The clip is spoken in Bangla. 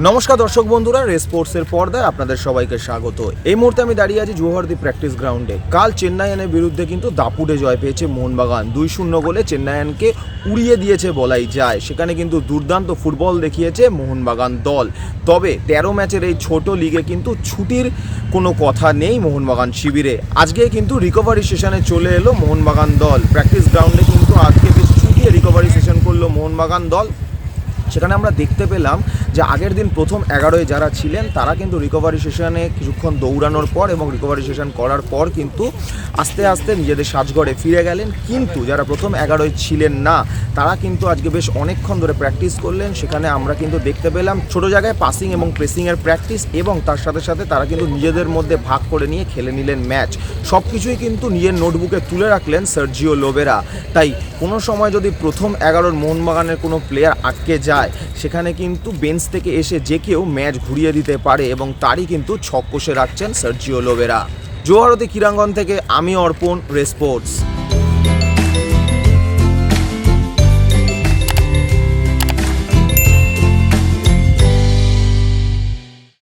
নমস্কার দর্শক বন্ধুরা, রেসপোর্টসের পর্দায় আপনাদের সবাইকে স্বাগত। এই মুহূর্তে আমি দাঁড়িয়ে আছি জওহরদি প্র্যাকটিস গ্রাউন্ডে। কাল চেন্নাইয়ানের বিরুদ্ধে কিন্তু দাপুটে জয় পেয়েছে মোহনবাগান। 2-0 গোলে চেন্নাইয়ানকে উড়িয়ে দিয়েছে বলাই যায়। সেখানে কিন্তু দুর্দান্ত ফুটবল দেখিয়েছে মোহনবাগান দল। তবে 13 ম্যাচের এই ছোট লিগে কিন্তু ছুটির কোনো কথা নেই মোহনবাগান শিবিরে। আজকে কিন্তু রিকভারি সেশনে চলে এলো মোহনবাগান দল। প্র্যাকটিস গ্রাউন্ডে কিন্তু আজকে বেশ ছুটিয়ে রিকভারি সেশন করলো মোহনবাগান দল। সেখানে আমরা দেখতে পেলাম যে আগের দিন প্রথম 11-এ যারা ছিলেন তারা কিন্তু রিকভারি সেশনে কিছুক্ষণ দৌড়ানোর পর এবং রিকভারি সেশন করার পর কিন্তু আস্তে আস্তে নিজেদের সাজঘরে ফিরে গেলেন। কিন্তু যারা প্রথম 11-এ ছিলেন না তারা কিন্তু আজকে বেশ অনেকক্ষণ ধরে প্র্যাকটিস করলেন। সেখানে আমরা কিন্তু দেখতে পেলাম ছোটো জায়গায় পাসিং এবং প্রেসিংয়ের প্র্যাকটিস, এবং তার সাথে সাথে তারা কিন্তু নিজেদের মধ্যে ভাগ করে নিয়ে খেলে নিলেন ম্যাচ। সব কিছুই কিন্তু নিজের নোটবুকে তুলে রাখলেন সার্জিও লোবেরা। তাই কোনো সময় যদি প্রথম 11-এর মোহনবাগানের কোনো প্লেয়ার আটকে যায় সেখানে কিন্তু বেঞ্চ থেকে এসে যে কেউ ম্যাচ ঘুরিয়ে দিতে পারে, এবং তারই কিন্তু ছক কষে রাখছেন সার্জিও লোবেরা। জওহরদি ক্রীড়াঙ্গন থেকে আমি অর্পণ, রেসপোর্টস।